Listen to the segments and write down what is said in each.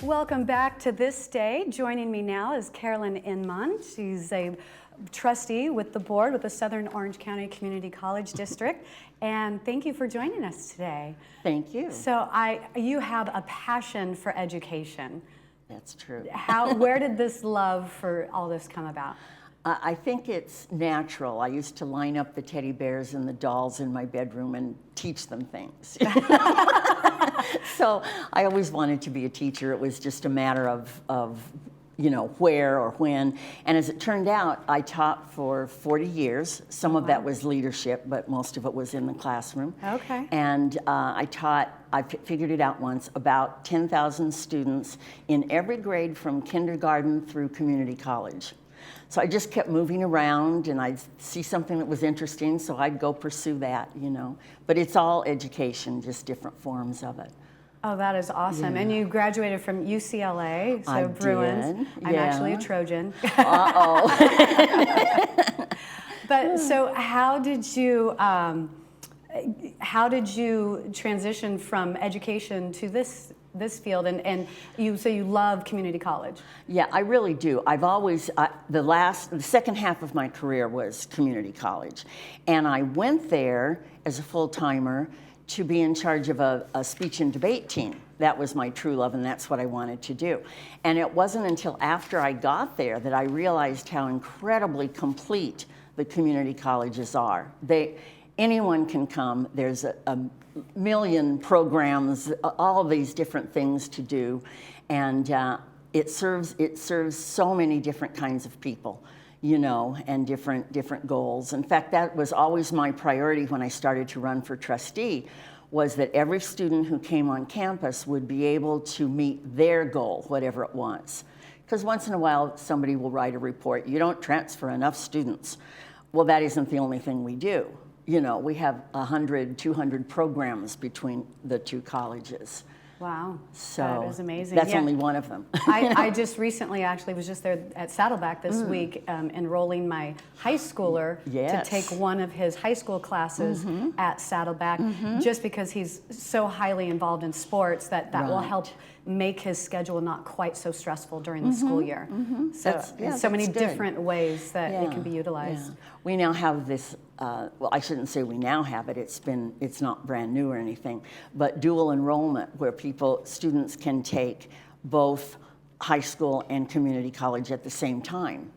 Welcome back to This Day. Joining me now is Carolyn Inman. She's a trustee with the board with the Southern Orange County Community College District. And thank you for joining us today. Thank you. So you have a passion for education. That's true. Where did this love for all this come about? I think it's natural. I used to line up the teddy bears and the dolls in my bedroom and teach them things. So I always wanted to be a teacher. It was just a matter of where or when. And as it turned out, I taught for 40 years. Some of that was leadership, but most of it was in the classroom. Okay. And I figured it out once, about 10,000 students in every grade from kindergarten through community college. So I just kept moving around, and I'd see something that was interesting, so I'd go pursue that, But it's all education, just different forms of it. Oh, that is awesome. Yeah. And you graduated from UCLA, so I Bruins. did. I'm Yeah. actually a Trojan. Uh-oh. But so how did you transition from education to this field, and you love community college? Yeah, I really do. I've always, the second half of my career was community college. And I went there as a full-timer to be in charge of a speech and debate team. That was my true love, and that's what I wanted to do. And it wasn't until after I got there that I realized how incredibly complete the community colleges are. Anyone can come. There's a million programs, all of these different things to do, and it serves so many different kinds of people, and different goals. In fact, that was always my priority when I started to run for trustee, was that every student who came on campus would be able to meet their goal, whatever it was. Because once in a while, somebody will write a report, you don't transfer enough students. Well, that isn't the only thing we do. We have 100, 200 programs between the two colleges. Wow, So that is amazing. That's Yeah. only one of them. I just recently actually was just there at Saddleback this week, enrolling my high schooler to take one of his high school classes at Saddleback, just because he's so highly involved in sports that will help make his schedule not quite so stressful during the school year. So so many different ways that it can be utilized. Yeah. We now have this, well, I shouldn't say we now have it, it's not brand new or anything, but dual enrollment, where students can take both high school and community college at the same time.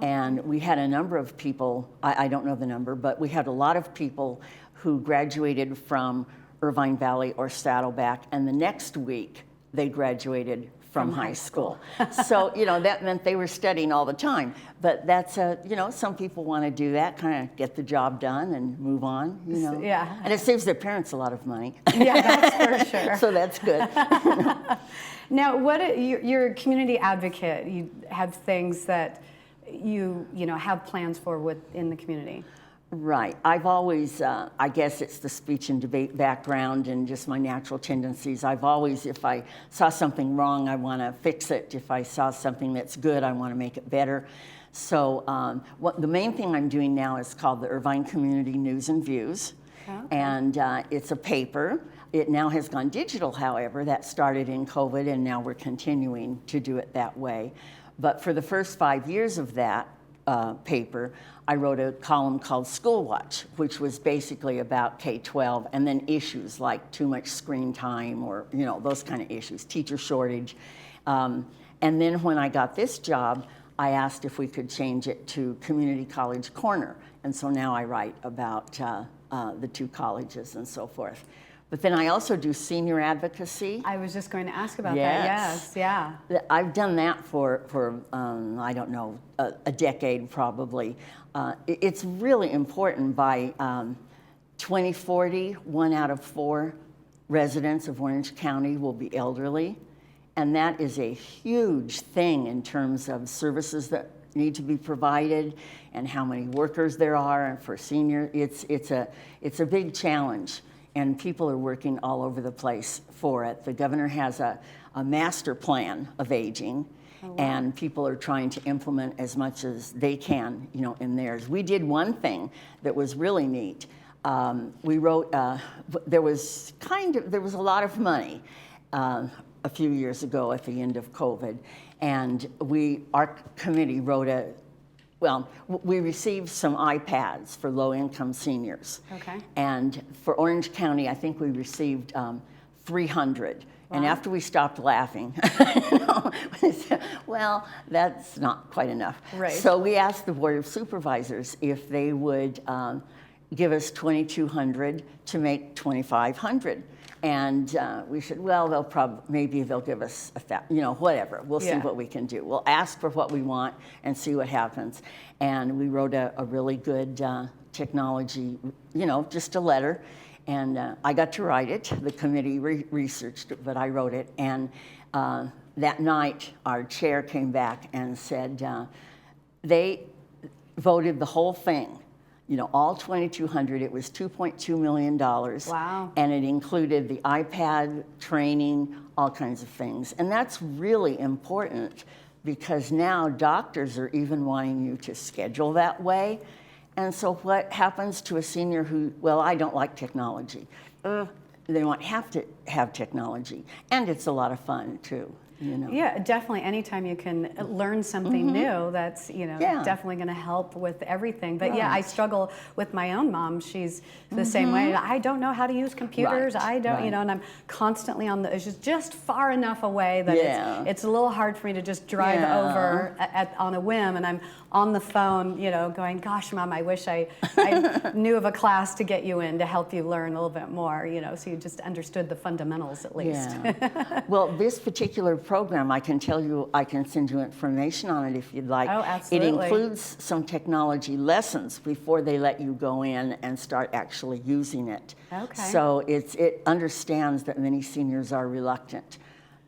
And we had a number of people, I don't know the number, but we had a lot of people who graduated from Irvine Valley or Saddleback, and the next week they graduated from high school. So, that meant they were studying all the time. But that's, some people want to do that, kind of get the job done and move on, Yeah. And it saves their parents a lot of money. Yeah, that's for sure. So that's good. Now, you're a community advocate. You have things that you have plans for within the community. Right. I've always, I guess it's the speech and debate background and just my natural tendencies. I've always, if I saw something wrong, I want to fix it. If I saw something that's good, I want to make it better. So the main thing I'm doing now is called the Irvine Community News and Views. Okay. And it's a paper. It now has gone digital, however. That started in COVID, and now we're continuing to do it that way. But for the first 5 years of that paper, I wrote a column called School Watch, which was basically about K-12, and then issues like too much screen time or, those kind of issues, teacher shortage. And then when I got this job, I asked if we could change it to Community College Corner. And so now I write about the two colleges and so forth. But then I also do senior advocacy. I was just going to ask about that. Yes, yeah. I've done that for I don't know, a decade probably. It's really important. By 2040, 1 out of 4 residents of Orange County will be elderly. And that is a huge thing in terms of services that need to be provided and how many workers there are for senior. It's a big challenge. And people are working all over the place for it. The governor has a master plan of aging, and people are trying to implement as much as they can, in theirs. We did one thing that was really neat. We wrote, there was a lot of money, a few years ago at the end of COVID, and our committee wrote we received some iPads for low-income seniors. Okay. And for Orange County, I think we received 300. Wow. And after we stopped laughing, we said, well, that's not quite enough. Right. So we asked the Board of Supervisors if they would give us 2,200 to make 2,500. And we said, well, maybe they'll give us whatever. We'll see what we can do. We'll ask for what we want and see what happens. And we wrote a really good technology, just a letter. And I got to write it. The committee researched it, but I wrote it. And that night, our chair came back and said they voted the whole thing. All 2,200, it was $2.2 million. Wow. And it included the iPad training, all kinds of things. And that's really important because now doctors are even wanting you to schedule that way. And so what happens to a senior who, I don't like technology. They won't have to have technology. And it's a lot of fun too. Yeah, definitely. Anytime you can learn something new, that's definitely going to help with everything. But I struggle with my own mom. She's the same way. I don't know how to use computers. Right. I don't, and I'm constantly on it's just far enough away that it's a little hard for me to just drive over on a whim, and I'm on the phone, going, gosh, Mom, I wish I knew of a class to get you in to help you learn a little bit more, so you just understood the fundamentals at least. Yeah. Well, this particular program, I can tell you, I can send you information on it if you'd like. Oh, absolutely. It includes some technology lessons before they let you go in and start actually using it. Okay. So it understands that many seniors are reluctant,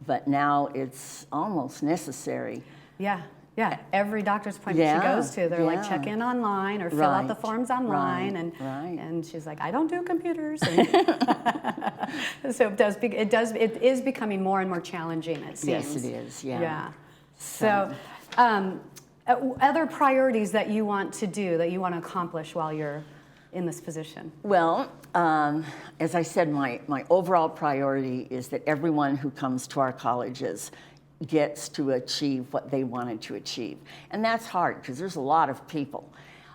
but now it's almost necessary. Yeah. Yeah, every doctor's appointment she goes to, they're like, check in online or fill out the forms online, and she's like, I don't do computers. So it is becoming more and more challenging, it seems. Yes, it is. Yeah. So, other priorities that you want to do, that you want to accomplish while you're in this position? Well, as I said, my overall priority is that everyone who comes to our colleges gets to achieve what they wanted to achieve. And that's hard because there's a lot of people.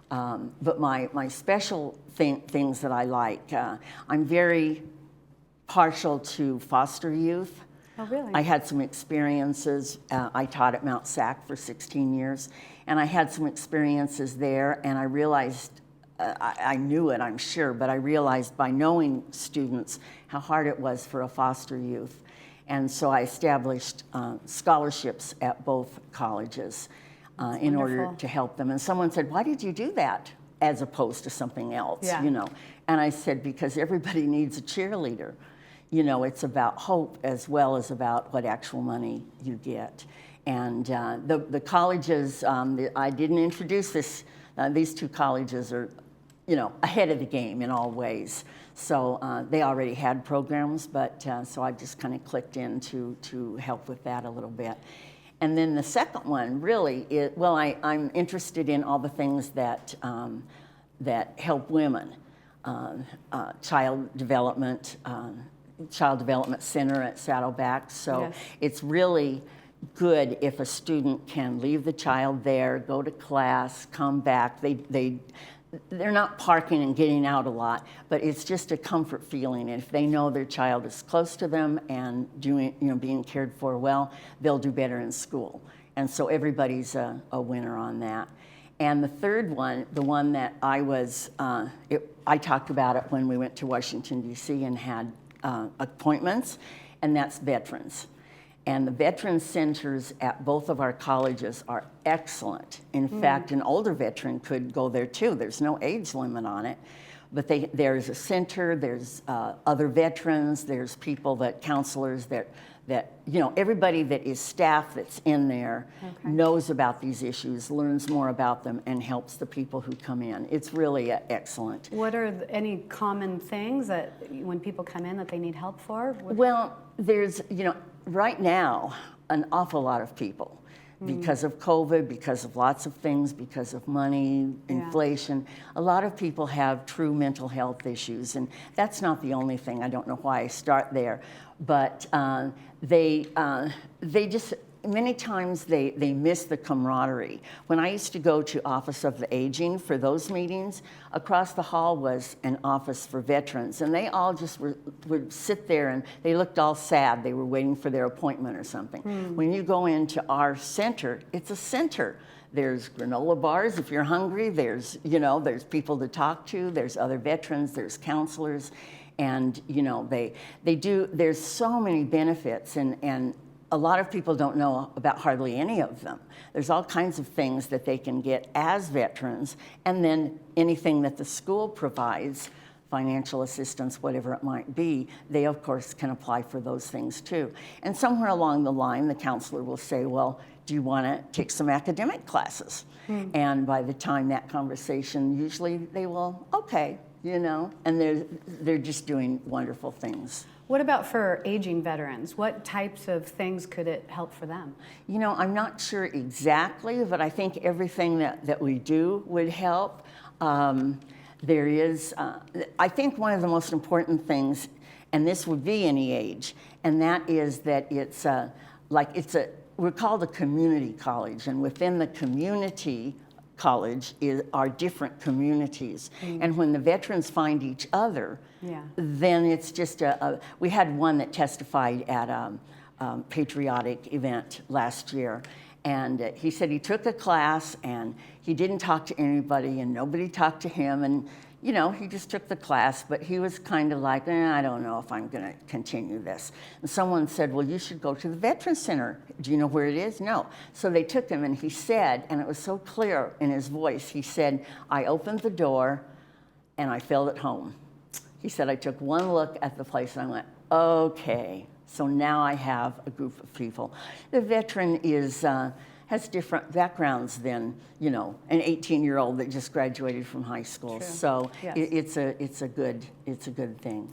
But my special things that I like, I'm very partial to foster youth. Oh, really? I had some experiences. I taught at Mount Sac for 16 years, and I had some experiences there, and I realized, I knew it, I'm sure, but I realized by knowing students how hard it was for a foster youth. And so I established scholarships at both colleges in order to help them. And someone said, why did you do that as opposed to something else? And I said, because everybody needs a cheerleader. It's about hope as well as about what actual money you get. And the colleges, I didn't introduce this, these two colleges are, ahead of the game in all ways. So they already had programs, but so I just kind of clicked in to help with that a little bit. And then the second one really is, I'm interested in all the things that help women. Child Development Center at Saddleback. So it's really good if a student can leave the child there, go to class, come back. They're not parking and getting out a lot, but it's just a comfort feeling. And if they know their child is close to them and being cared for well, they'll do better in school. And so everybody's a winner on that. And the third one, the one that I talked about it when we went to Washington, D.C. and had appointments, and that's veterans. And the veteran centers at both of our colleges are excellent. In fact, an older veteran could go there too. There's no age limit on it. But there's a center, there's other veterans, there's people counselors that everybody that is staff that's in there knows about these issues, learns more about them, and helps the people who come in. It's really excellent. What are any common things that when people come in that they need help for? Well, there's, right now, an awful lot of people because of COVID, because of lots of things, because of money, inflation. A lot of people have true mental health issues, and that's not the only thing. I don't know why I start there, but they just, many times they miss the camaraderie. When I used to go to Office of the Aging for those meetings, across the hall was an office for veterans, and they all just would sit there and they looked all sad. They were waiting for their appointment or something. When you go into our center, it's a center. There's granola bars if you're hungry. There's, you know, there's people to talk to. There's other veterans. There's counselors. And, you know, they do, there's so many benefits, and a lot of people don't know about hardly any of them. There's all kinds of things that they can get as veterans, and then anything that the school provides, financial assistance, whatever it might be, they of course can apply for those things too. And somewhere along the line, the counselor will say, well, do you want to take some academic classes? And by the time that conversation, usually they will, okay, you know, and they're just doing wonderful things. What about for aging veterans? What types of things could it help for them? You know, I'm not sure exactly, but I think everything that we do would help. There is, I think one of the most important things, and this would be any age, and that is that it's we're called a community college, and within the community college are different communities. And when the veterans find each other, then it's just we had one that testified at a patriotic event last year, and he said he took a class and he didn't talk to anybody and nobody talked to him, and you know, he just took the class, but he was kind of like, I don't know if I'm going to continue this. And someone said, well, you should go to the Veterans Center. Do you know where it is? No. So they took him, and he said, and it was so clear in his voice, he said, I opened the door and I felt at home. He said, I took one look at the place and I went, okay, so now I have a group of people. The veteran has different backgrounds than, you know, an 18-year-old that just graduated from high school. True. So Yes. it's a good thing.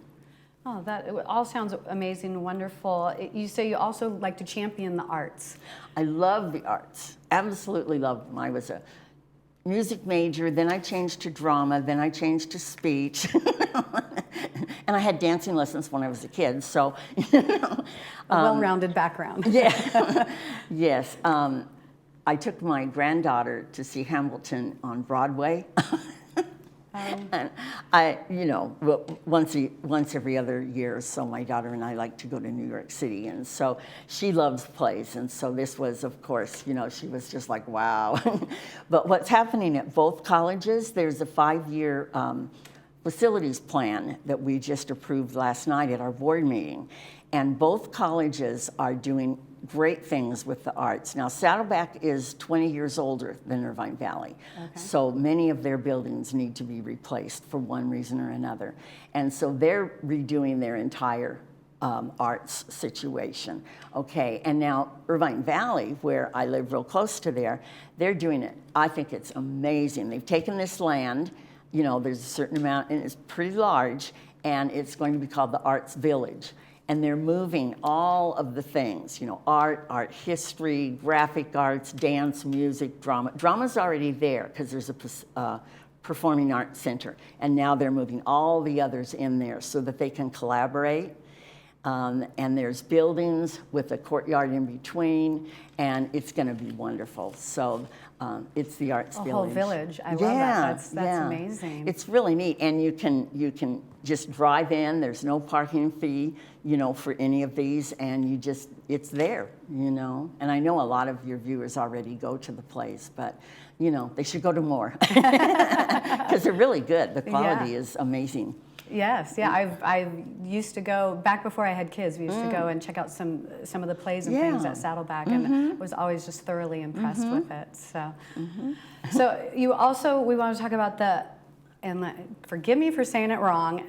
Oh, that it all sounds amazing and wonderful. You say you also like to champion the arts. I love the arts. Absolutely love them. I was a music major, then I changed to drama, then I changed to speech. And I had dancing lessons when I was a kid, so, you know. A well-rounded background. Yeah. Yes. I took my granddaughter to see Hamilton on Broadway. And I, you know, once every other year, so my daughter and I like to go to New York City, and so she loves plays, and so this was, of course, you know, she was just like, wow. But what's happening at both colleges, there's a 5-year facilities plan that we just approved last night at our board meeting, and both colleges are doing great things with the arts. Now, Saddleback is 20 years older than Irvine Valley, so many of their buildings need to be replaced for one reason or another. And so they're redoing their entire arts situation. Okay, and now Irvine Valley, where I live real close to there, they're doing it. I think it's amazing. They've taken this land, you know, there's a certain amount, and it's pretty large, and it's going to be called the Arts Village. And they're moving all of the things, you know, art history, graphic arts, dance, music, drama. Drama's already there because there's a performing arts center. And now they're moving all the others in there so that they can collaborate. And there's buildings with a courtyard in between, and it's going to be wonderful. So it's the Arts Village. A whole village. I love that. That's amazing. It's really neat, and you can just drive in. There's no parking fee, you know, for any of these, and it's there, you know. And I know a lot of your viewers already go to the plays, but you know, they should go to more because they're really good. The quality is amazing. Yes, yeah. I used to go back before I had kids. We used to go and check out some of the plays and things at Saddleback, and was always just thoroughly impressed with it. So, so you also, we want to talk about the, and forgive me for saying it wrong,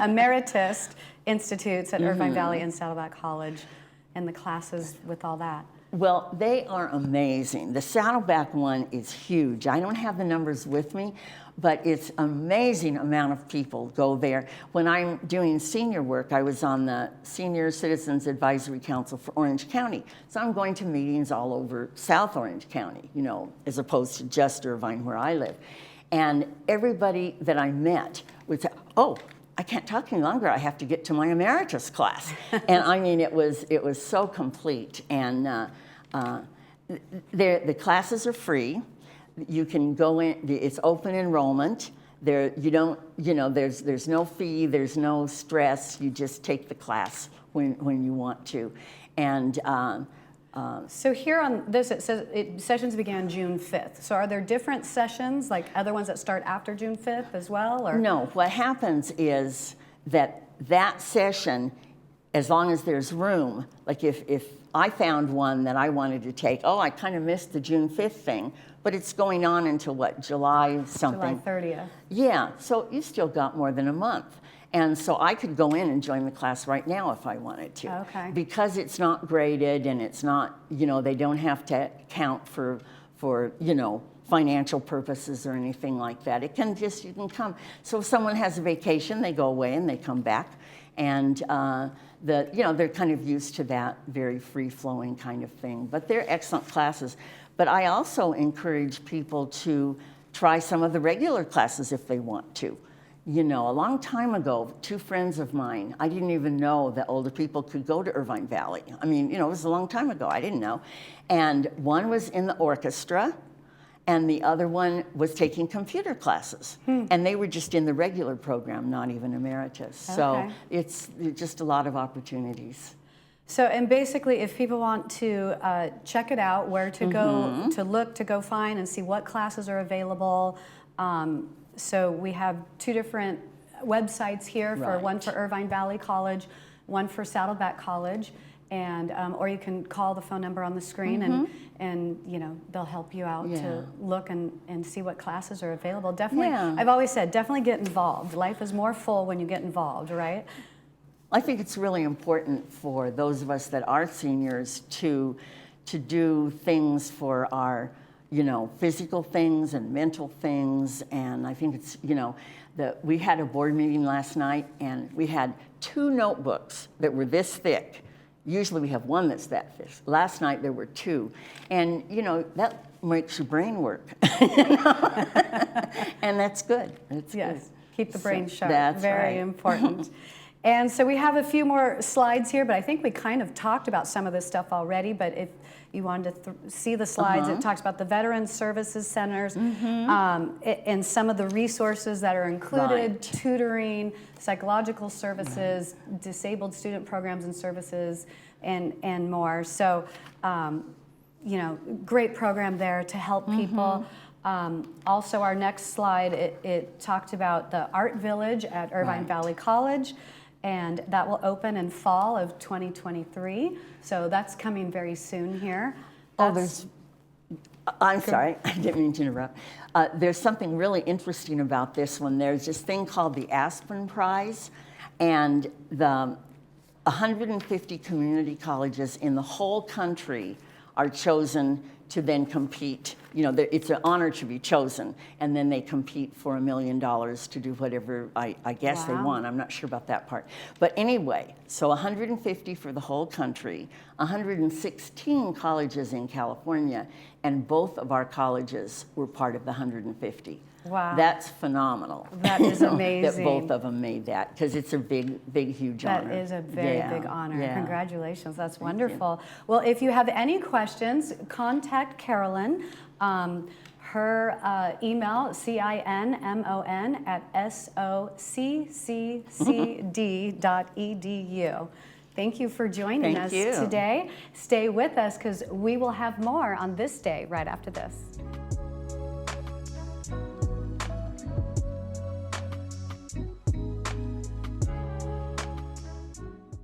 Emeritus Institutes at Irvine Valley and Saddleback College, and the classes with all that. Well, they are amazing. The Saddleback one is huge. I don't have the numbers with me, but it's amazing amount of people go there. When I'm doing senior work, I was on the Senior Citizens Advisory Council for Orange County. So I'm going to meetings all over South Orange County, you know, as opposed to just Irvine where I live. And everybody that I met would say, oh, I can't talk any longer. I have to get to my emeritus class. And I mean, it was so complete. And the classes are free. You can go in. It's open enrollment. There's no fee. There's no stress. You just take the class when you want to. And so here on this, it says sessions began June 5th. So are there different sessions, like other ones that start after June 5th as well? Or? No, what happens is that session, as long as there's room, like if I found one that I wanted to take, I kind of missed the June 5th thing, but it's going on until what, July something? July 30th. Yeah, so you still got more than a month. And so I could go in and join the class right now if I wanted to. Okay. Because it's not graded and it's not, they don't have to count for financial purposes or anything like that. You can come. So if someone has a vacation, they go away and they come back. And they're kind of used to that very free-flowing kind of thing. But they're excellent classes. But I also encourage people to try some of the regular classes if they want to. A long time ago, two friends of mine, I didn't even know that older people could go to Irvine Valley. I mean, it was a long time ago. I didn't know. And one was in the orchestra, and the other one was taking computer classes. And they were just in the regular program, not even emeritus. Okay. So it's just a lot of opportunities. So, and basically, if people want to check it out, where to go, to look, to go find and see what classes are available, so we have two different websites here, for one for Irvine Valley College, one for Saddleback College, and or you can call the phone number on the screen and they'll help you out to look and see what classes are available. Definitely, I've always said, definitely get involved. Life is more full when you get involved, right? I think it's really important for those of us that are seniors to do things for our physical things and mental things. And I think it's, we had a board meeting last night and we had 2 notebooks that were this thick. Usually we have one that's that thick. Last night there were 2. And, that makes your brain work. And that's good. That's good. Keep the brain sharp. That's very important. And so we have a few more slides here, but I think we kind of talked about some of this stuff already, but if you wanted to see the slides, it talks about the Veteran Services Centers and some of the resources that are included, tutoring, psychological services, disabled student programs and services, and more. So, great program there to help people. Also, our next slide, it talked about the Art Village at Irvine Valley College, and that will open in fall of 2023. So that's coming very soon here. I'm sorry, I didn't mean to interrupt. There's something really interesting about this one. There's this thing called the Aspen Prize, and the 150 community colleges in the whole country are chosen to then compete. It's an honor to be chosen, and then they compete for $1 million to do whatever I guess they want. I'm not sure about that part. But anyway, so 150 for the whole country, 116 colleges in California, and both of our colleges were part of the 150. Wow. That's phenomenal. That is amazing. That both of them made that, because it's a big, huge honor. That is a very big honor. Yeah. Congratulations. That's wonderful. Well, if you have any questions, contact Carolyn. Her email, cinnmon@soccccd.edu. Thank you for joining us today. Stay with us, because we will have more on this day right after this.